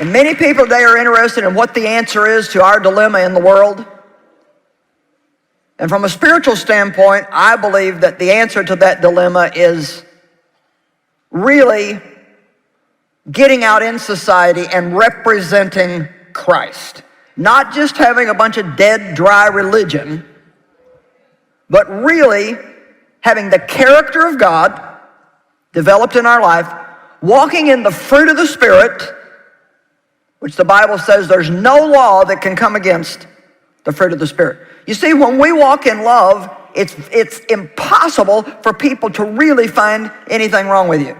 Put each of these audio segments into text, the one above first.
And many people today are interested in what the answer is to our dilemma in the world. And from a spiritual standpoint, I believe that the answer to that dilemma is really getting out in society and representing Christ. Not just having a bunch of dead, dry religion, but really having the character of God developed in our life, walking in the fruit of the Spirit, which the Bible says there's no law that can come against the fruit of the Spirit. You see, when we walk in love, it's impossible for people to really find anything wrong with you.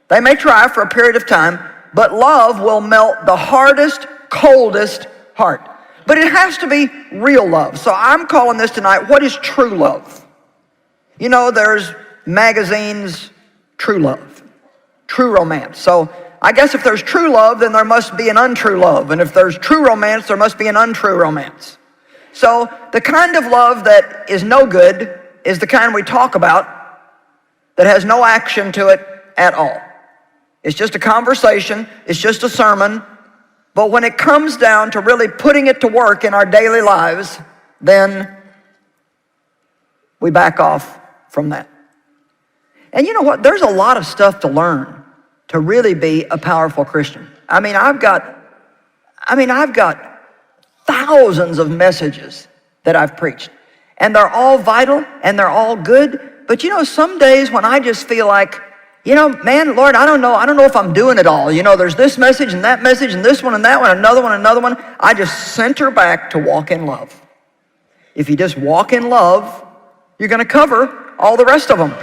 They may try for a period of time, but love will melt the hardest, coldest heart. But it has to be real love. So I'm calling this tonight, what is true love? You know, there's magazines, true love, true romance. So I guess if there's true love, then there must be an untrue love. And if there's true romance, there must be an untrue romance. So the kind of love that is no good is the kind we talk about that has no action to it at all. It's just a conversation, it's just a sermon, but when it comes down to really putting it to work in our daily lives, then we back off from that. And you know what? There's a lot of stuff to learn to really be a powerful Christian. I've got thousands of messages that I've preached, and they're all vital and they're all good. But you know, some days when I just feel like, man, Lord, I don't know if I'm doing it all. There's this message and that message and this one and that one, another one. I just center back to walk in love. If you just walk in love, you're going to cover all the rest of them.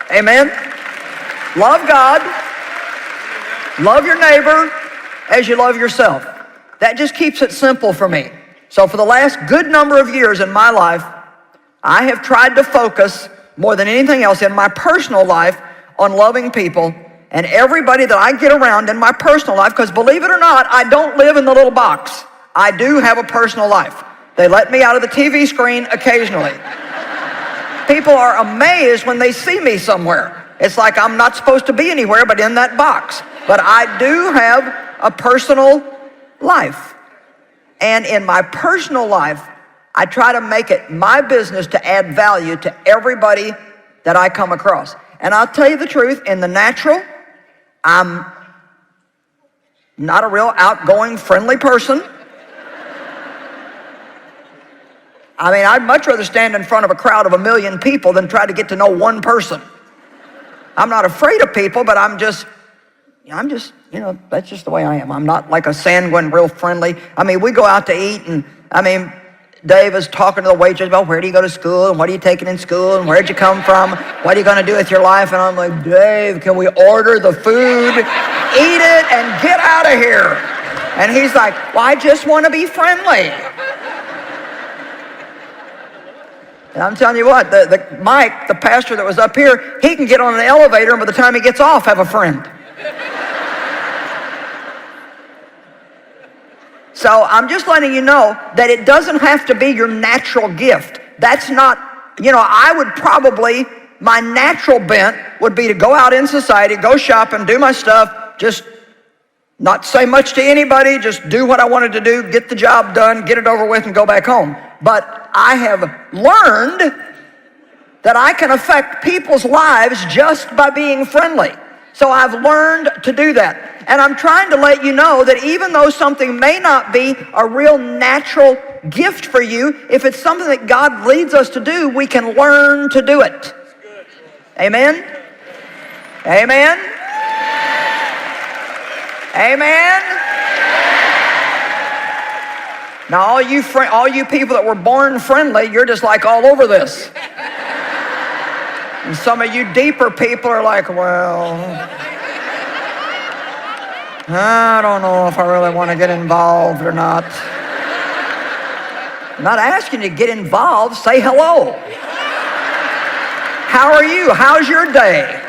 Amen. Love God. Love your neighbor as you love yourself. That just keeps it simple for me. So for the last good number of years in my life, I have tried to focus more than anything else in my personal life on loving people and everybody that I get around in my personal life, because believe it or not, I don't live in the little box. I do have a personal life. They let me out of the TV screen occasionally. People are amazed when they see me somewhere. It's like I'm not supposed to be anywhere but in that box. But I do have a personal life. And in my personal life, I try to make it my business to add value to everybody that I come across. And I'll tell you the truth, in the natural, I'm not a real outgoing, friendly person. I'd much rather stand in front of a crowd of 1 million people than try to get to know one person. I'm not afraid of people, but I'm just, that's just the way I am. I'm not like a sanguine, real friendly. We go out to eat, and Dave is talking to the waitress about where do you go to school, and what are you taking in school, and where'd you come from, what are you going to do with your life? And I'm like, Dave, can we order the food, eat it, and get out of here? And he's like, well, I just want to be friendly. And I'm telling you what, Mike, the pastor that was up here, he can get on an elevator, and by the time he gets off, have a friend. So I'm just letting you know that it doesn't have to be your natural gift. That's not, my natural bent would be to go out in society, go shopping, do my stuff, just not say much to anybody, just do what I wanted to do, get the job done, get it over with, and go back home. But I have learned that I can affect people's lives just by being friendly. So I've learned to do that. And I'm trying to let you know that even though something may not be a real natural gift for you, if it's something that God leads us to do, we can learn to do it. Amen? Amen? Amen? Now all you people that were born friendly, you're just like all over this. And some of you deeper people are like, well, I don't know if I really want to get involved or not. I'm not asking you to get involved. Say hello. How are you? How's your day?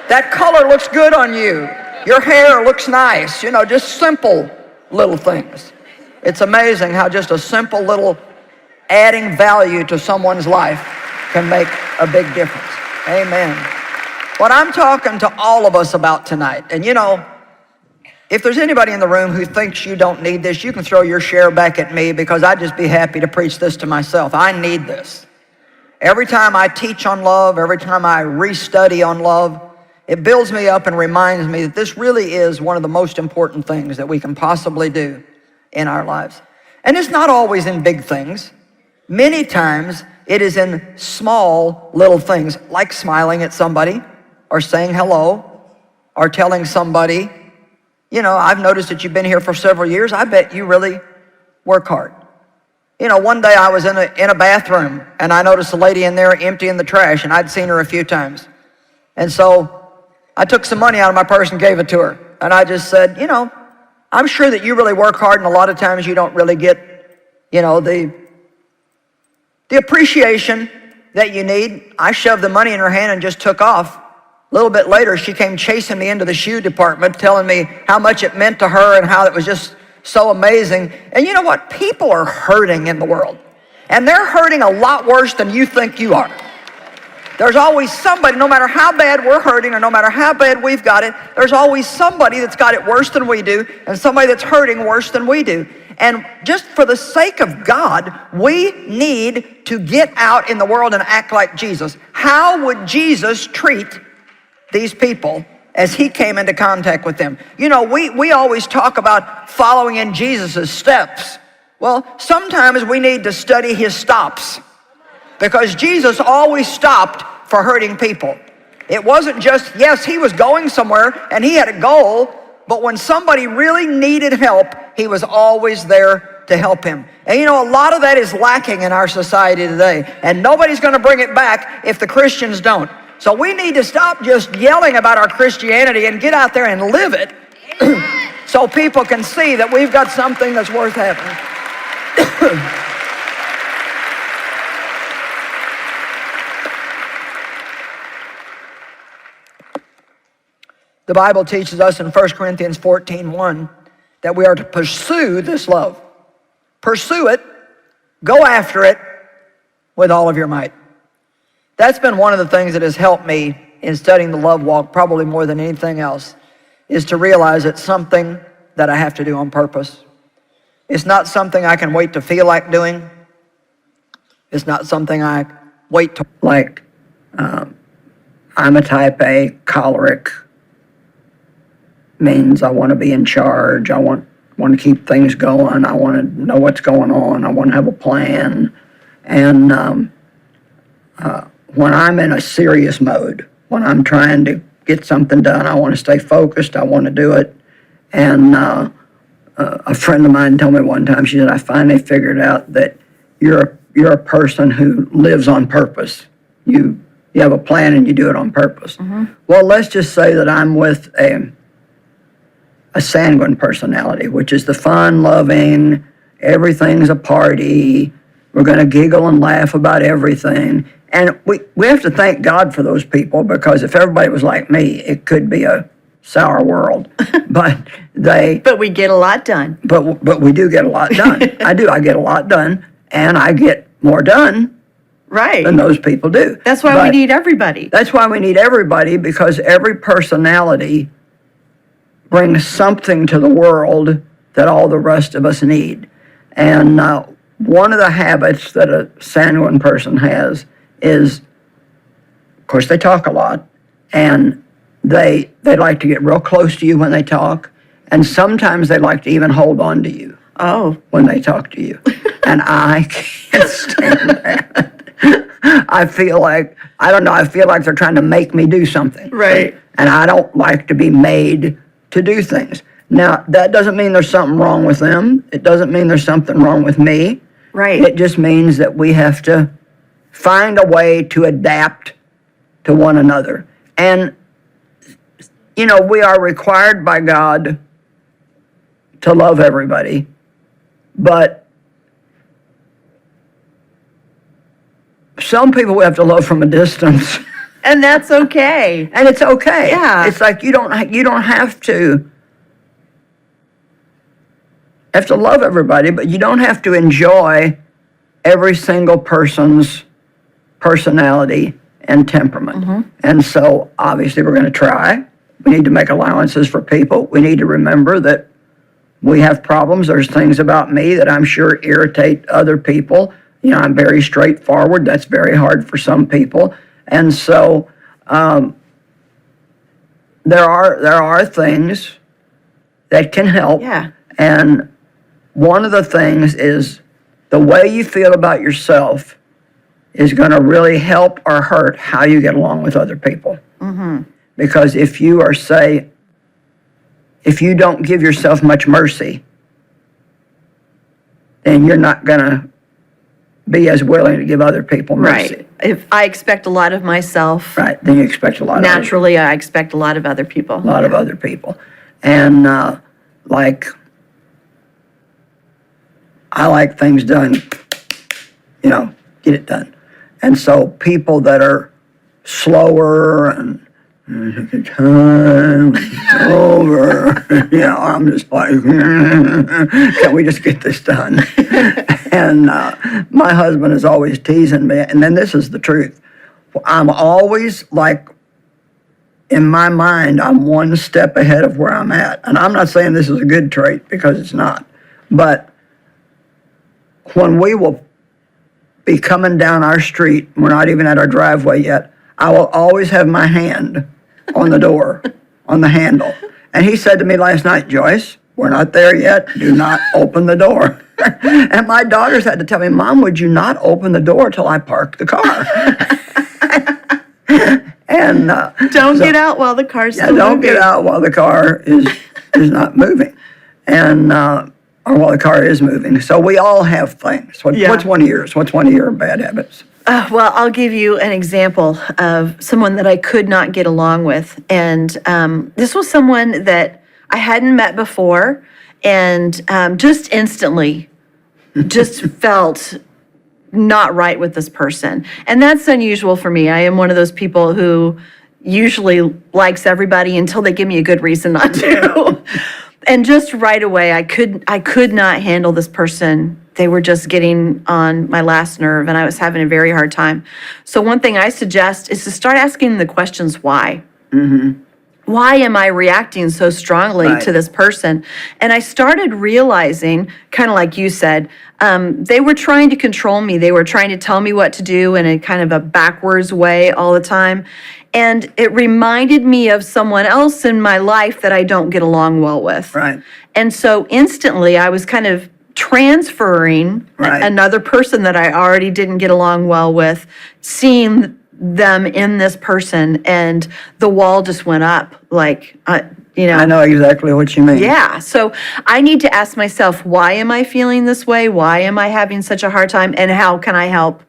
That color looks good on you. Your hair looks nice. Just simple little things. It's amazing how just a simple little adding value to someone's life can make a big difference. Amen. What I'm talking to all of us about tonight, and If there's anybody in the room who thinks you don't need this, you can throw your share back at me, because I'd just be happy to preach this to myself. I need this. Every time I teach on love, every time I restudy on love, it builds me up and reminds me that this really is one of the most important things that we can possibly do in our lives. And it's not always in big things. Many times it is in small little things, like smiling at somebody or saying hello or telling somebody, you know, I've noticed that you've been here for several years. I bet you really work hard. You know, one day I was in a bathroom and I noticed a lady in there emptying the trash, and I'd seen her a few times. And so I took some money out of my purse and gave it to her. And I just said, you know, I'm sure that you really work hard, and a lot of times you don't really get, you know, the appreciation that you need. I shoved the money in her hand and just took off. A little bit later, she came chasing me into the shoe department, telling me how much it meant to her and how it was just so amazing. And you know what? People are hurting in the world. And they're hurting a lot worse than you think you are. There's always somebody, no matter how bad we're hurting or no matter how bad we've got it, there's always somebody that's got it worse than we do, and somebody that's hurting worse than we do. And just for the sake of God, we need to get out in the world and act like Jesus. How would Jesus treat these people as he came into contact with them? You know, we always talk about following in Jesus' steps. Well, sometimes we need to study his stops, because Jesus always stopped for hurting people. It wasn't just, yes, he was going somewhere and he had a goal, but when somebody really needed help, he was always there to help him. And you know, a lot of that is lacking in our society today, and nobody's going to bring it back if the Christians don't. So we need to stop just yelling about our Christianity and get out there and live it so people can see that we've got something that's worth having. The Bible teaches us in 1 Corinthians 14:1 that we are to pursue this love. Pursue it, go after it with all of your might. That's been one of the things that has helped me in studying the love walk, probably more than anything else, is to realize it's something that I have to do on purpose. It's not something I can wait to feel like doing. It's not something I wait to like. I'm a type A, choleric. Means I want to be in charge. I want to keep things going. I want to know what's going on. I want to have a plan. And when I'm in a serious mode, when I'm trying to get something done, I want to stay focused. I want to do it. And a friend of mine told me one time, she said, I finally figured out that you're a person who lives on purpose. You have a plan and you do it on purpose. Mm-hmm. Well, let's just say that I'm with a sanguine personality, which is the fun-loving, everything's a party, we're going to giggle and laugh about everything. And we have to thank God for those people, because if everybody was like me, it could be a sour world. But we get a lot done. But we do get a lot done. I get a lot done, and I get more done than those people do. That's why we need everybody. That's why we need everybody, because every personality brings something to the world that all the rest of us need. And one of the habits that a sanguine person has is, of course, they talk a lot, and they like to get real close to you when they talk, and sometimes they like to even hold on to you when they talk to you. And I can't stand that. I feel like they're trying to make me do something. Right. And I don't like to be made to do things. Now, that doesn't mean there's something wrong with them. It doesn't mean there's something wrong with me. Right. It just means that we have to find a way to adapt to one another. And, you know, we are required by God to love everybody, but some people we have to love from a distance. And that's okay. And it's okay. Yeah. It's like you don't have to love everybody, but you don't have to enjoy every single person's personality and temperament. Mm-hmm. And so obviously we're going to try. We need to make allowances for people. We need to remember that we have problems. There's things about me that I'm sure irritate other people. You know, I'm very straightforward. That's very hard for some people. And so there are things that can help. Yeah. And one of the things is the way you feel about yourself is going to really help or hurt how you get along with other people. Because if you are, say, if you don't give yourself much mercy, then you're not going to be as willing to give other people mercy. Right. If I expect a lot of myself, Right. Then you expect a lot naturally I expect a lot of other people. of other people. And like, I like things done, you know, get it done. And so people that are slower and time over, you know, I'm just like, can we just get this done? And my husband is always teasing me, and then this is the truth. I'm always like, in my mind, I'm one step ahead of where I'm at. And I'm not saying this is a good trait, because it's not. But when we will be coming down our street, we're not even at our driveway yet, I will always have my hand on the door, on the handle. And he said to me last night, Joyce, we're not there yet. Do not open the door. And my daughters had to tell me, Mom, would you not open the door till I park the car? And Don't get out while the car's still don't moving. get out while the car is not moving, and or while the car is moving. So we all have things. Yeah. What's one of yours? What's one of your bad habits? Well, I'll give you an example of someone that I could not get along with. And this was someone that I hadn't met before, and just instantly just felt not right with this person. And that's unusual for me. I am one of those people who usually likes everybody until they give me a good reason not to. And just right away, I could not handle this person. They were just getting on my last nerve, and I was having a very hard time. So one thing I suggest is to start asking the questions why. Why am I reacting so strongly Right. to this person? And I started realizing, kind of like you said, they were trying to control me. They were trying to tell me what to do in a kind of a backwards way all the time. And it reminded me of someone else in my life that I don't get along well with. Right. And so instantly I was kind of transferring Right. another person that I already didn't get along well with, seeing them in this person, and the wall just went up. Like, you know. I know exactly what you mean. Yeah. So I need to ask myself, why am I feeling this way? Why am I having such a hard time? And how can I help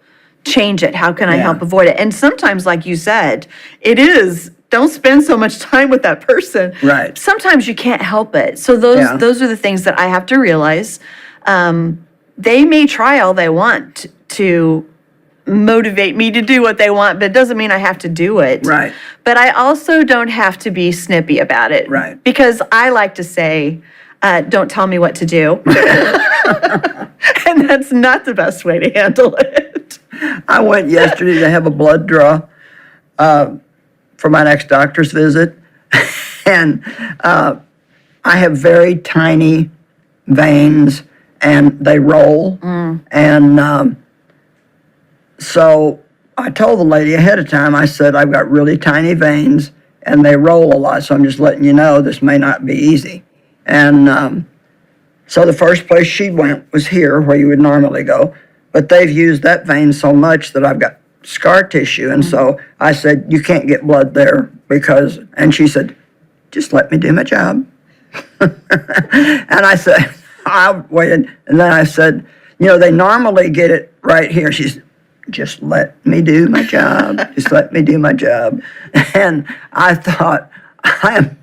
change it? How can I Yeah. help avoid it? And sometimes, like you said, it is, don't spend so much time with that person. Right. Sometimes you can't help it. So Yeah. those are the things that I have to realize. They may try all they want to motivate me to do what they want, but it doesn't mean I have to do it. Right. But I also don't have to be snippy about it. Right. Because I like to say, don't tell me what to do. And that's not the best way to handle it. I went yesterday to have a blood draw for my next doctor's visit, and I have very tiny veins, and they roll, and so I told the lady ahead of time, I said, I've got really tiny veins, and they roll a lot, so I'm just letting you know this may not be easy. And so the first place she went was here, where you would normally go, but they've used that vein so much that I've got scar tissue, and so I said, you can't get blood there because, and she said, just let me do my job. And I said, I waited, and then I said, you know, they normally get it right here. She's, just let me do my job. Just let me do my job. And I thought, I am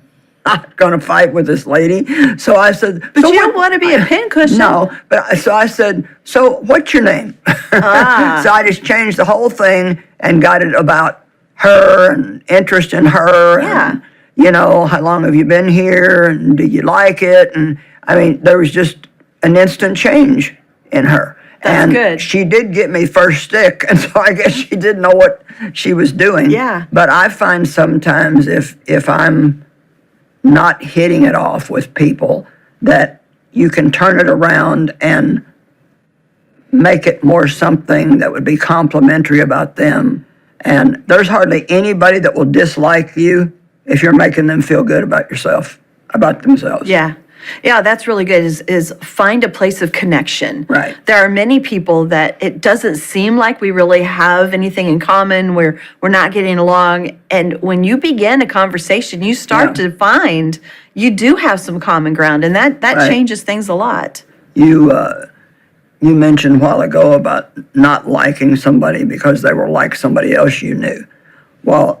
not going to fight with this lady. So I said, But so you what- don't want to be a pincushion. No, but so I said, so what's your name? Ah. So I just changed the whole thing and got it about her and interest in her. Yeah. And, you know, how long have you been here? And do you like it? And I mean, there was just an instant change in her. That's and good. She did get me first stick, and so I guess she didn't know what she was doing. Yeah. But I find sometimes if I'm not hitting it off with people, that you can turn it around and make it more something that would be complimentary about them. And there's hardly anybody that will dislike you if you're making them feel good about yourself, about themselves. Yeah. Yeah, that's really good, is find a place of connection. Right. There are many people that it doesn't seem like we really have anything in common, we're not getting along. And when you begin a conversation, you start to find you do have some common ground, and that Right. changes things a lot. You mentioned a while ago about not liking somebody because they were like somebody else you knew. Well,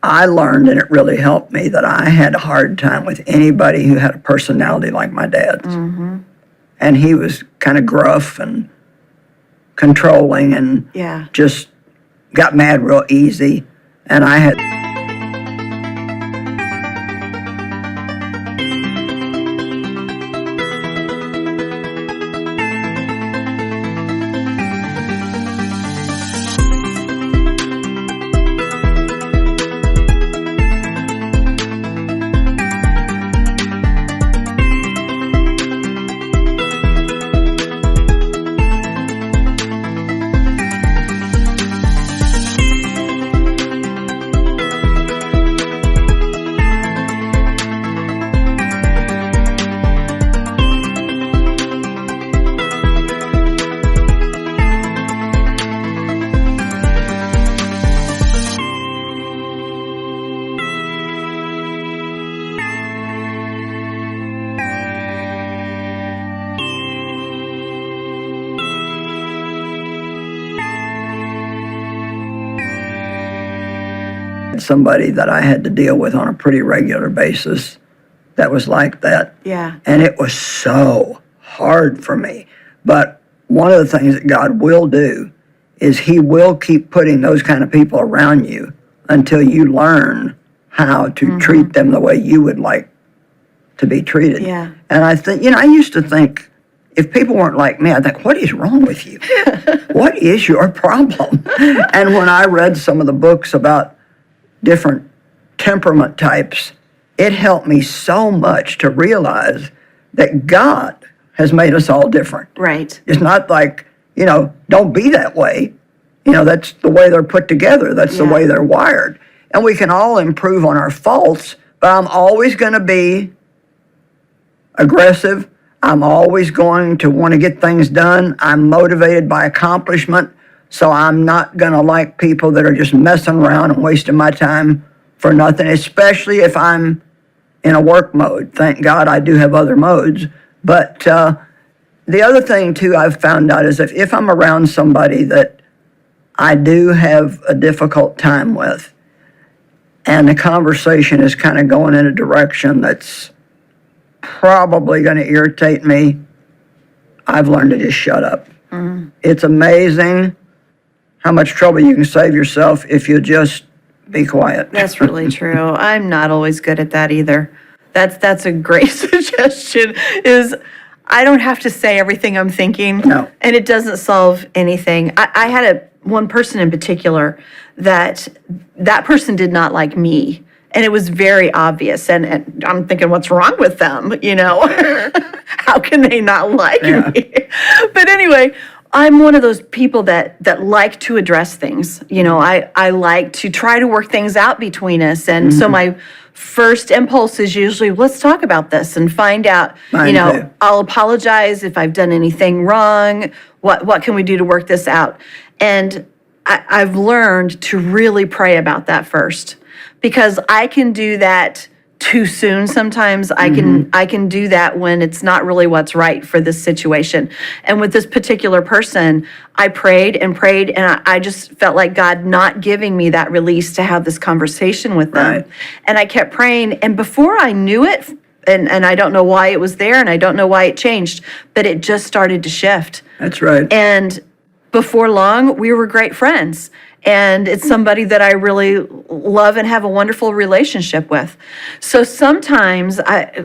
I learned, and it really helped me, that I had a hard time with anybody who had a personality like my dad's. Mm-hmm. And he was kind of gruff and controlling and Yeah. just got mad real easy. And I had somebody that I had to deal with on a pretty regular basis that was like that. Yeah. And it was so hard for me. But one of the things that God will do is He will keep putting those kind of people around you until you learn how to treat them the way you would like to be treated. Yeah. And I think, I used to think, if people weren't like me, I'd think, what is wrong with you? What is your problem? And when I read some of the books about different temperament types, it helped me so much to realize that God has made us all different. Right. It's not like, don't be that way. That's the way they're put together. That's the way they're wired. And we can all improve on our faults, but I'm always going to be aggressive. I'm always going to want to get things done. I'm motivated by accomplishment. So I'm not going to like people that are just messing around and wasting my time for nothing, especially if I'm in a work mode. Thank God I do have other modes. But the other thing, too, I've found out is if I'm around somebody that I do have a difficult time with, and the conversation is kind of going in a direction that's probably going to irritate me, I've learned to just shut up. Mm-hmm. It's amazing how much trouble you can save yourself if you just be quiet. That's really true. I'm not always good at that either. That's a great suggestion, is I don't have to say everything I'm thinking. No. And it doesn't solve anything. I had one person in particular that person did not like me. And it was very obvious. And I'm thinking, what's wrong with them? How can they not like me? But anyway, I'm one of those people that like to address things. I like to try to work things out between us. And so my first impulse is usually, let's talk about this and find out, Mine too. I'll apologize if I've done anything wrong. What can we do to work this out? And I've learned to really pray about that first, because I can do that too soon sometimes. I can do that when it's not really what's right for this situation. And with this particular person, I prayed and prayed, and I just felt like God not giving me that release to have this conversation with them. Right. And I kept praying, and before I knew it, and I don't know why it was there, and I don't know why it changed, but it just started to shift. That's right. And before long, we were great friends. And it's somebody that I really love and have a wonderful relationship with. So sometimes,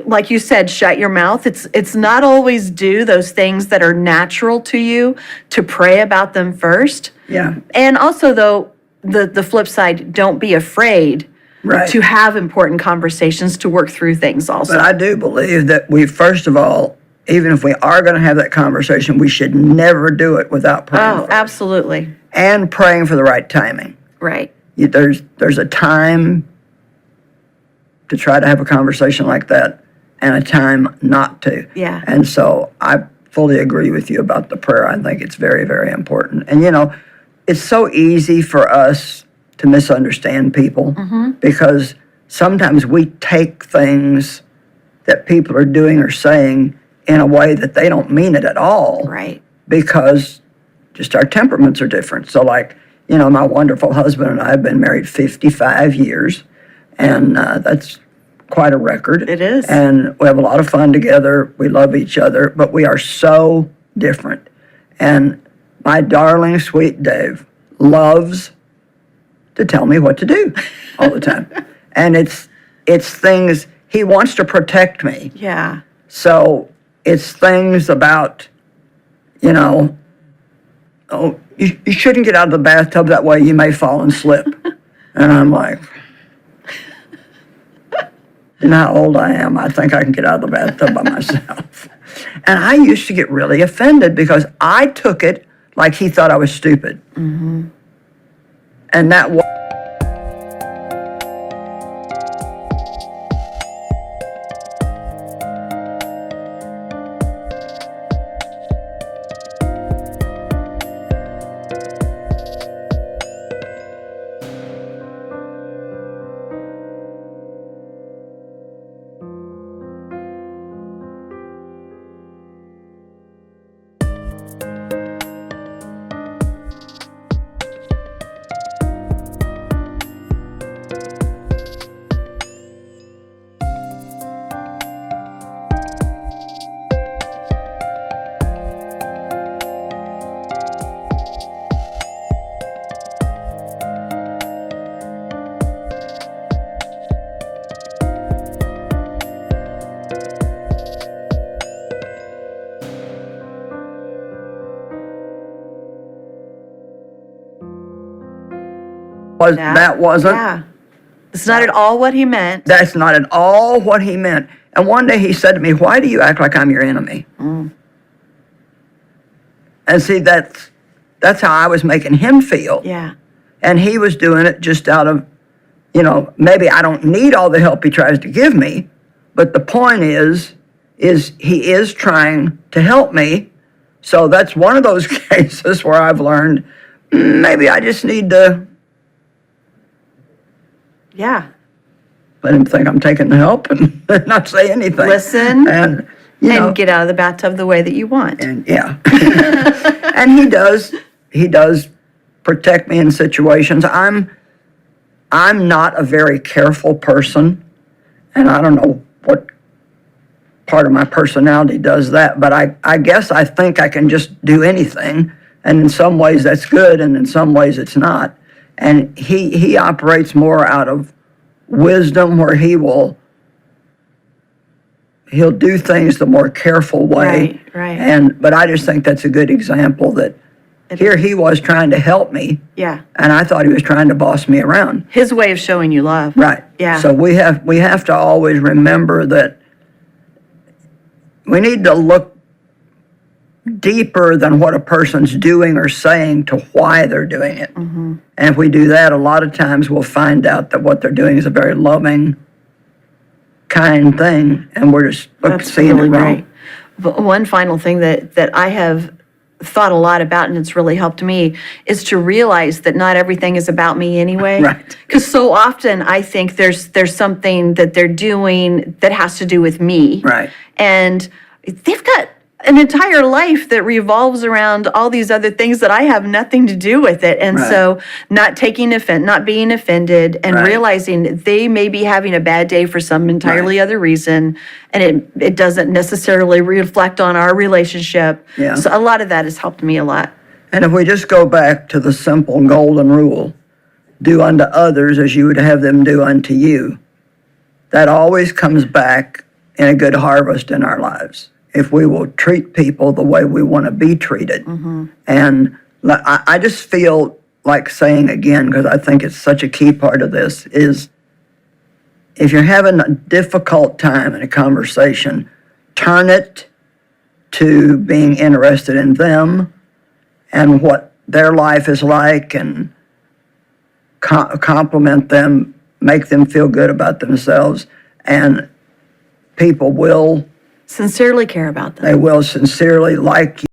like you said, shut your mouth. It's not always do those things that are natural to you, to pray about them first. Yeah. And also, though, the flip side, don't be afraid Right. to have important conversations, to work through things also. But I do believe that we, first of all, even if we are going to have that conversation, we should never do it without praying. Oh, absolutely. And praying for the right timing. Right. There's a time to try to have a conversation like that and a time not to. Yeah. And so I fully agree with you about the prayer. I think it's very, very important. And it's so easy for us to misunderstand people because sometimes we take things that people are doing or saying in a way that they don't mean it at all. Right. Because just our temperaments are different. So my wonderful husband and I have been married 55 years, and that's quite a record. It is. And we have a lot of fun together. We love each other, but we are so different. And my darling, sweet Dave loves to tell me what to do all the time. And it's things, he wants to protect me. Yeah. So it's things about, oh, you shouldn't get out of the bathtub that way, you may fall and slip. And I'm like, you know how old I am? I think I can get out of the bathtub by myself. And I used to get really offended because I took it like he thought I was stupid. And that was. That wasn't. Yeah. It's not at all what he meant. That's not at all what he meant. And one day he said to me, "Why do you act like I'm your enemy?" And see, that's how I was making him feel. Yeah. And he was doing it just out of, maybe I don't need all the help he tries to give me, but the point is he is trying to help me. So that's one of those cases where I've learned maybe I just need to Yeah. let him think I'm taking the help and not say anything. Listen and and get out of the bathtub the way that you want. And yeah. And he does protect me in situations. I'm not a very careful person, and I don't know what part of my personality does that, but I guess I think I can just do anything, and in some ways that's good, and in some ways it's not. And he operates more out of wisdom, where he'll do things the more careful way. Right. But I just think that's a good example that here he was trying to help me, Yeah. and I thought he was trying to boss me around. His way of showing you love. Right. Yeah. So we have to always remember that we need to look deeper than what a person's doing or saying to why they're doing it. And if we do that, a lot of times we'll find out that what they're doing is a very loving, kind thing, and we're just seeing it wrong. Right. But one final thing that I have thought a lot about, and it's really helped me, is to realize that not everything is about me anyway. Right. Because so often I think there's something that they're doing that has to do with me. Right. And they've got an entire life that revolves around all these other things that I have nothing to do with it. And Right. so not being offended, and Right. realizing they may be having a bad day for some entirely other reason, and it doesn't necessarily reflect on our relationship. Yeah. So a lot of that has helped me a lot. And if we just go back to the simple golden rule, do unto others as you would have them do unto you, that always comes back in a good harvest in our lives. If we will treat people the way we want to be treated. And I just feel like saying again, because I think it's such a key part of this, is if you're having a difficult time in a conversation, turn it to being interested in them and what their life is like, and compliment them, make them feel good about themselves, and people will, Sincerely care about them. they will sincerely like you.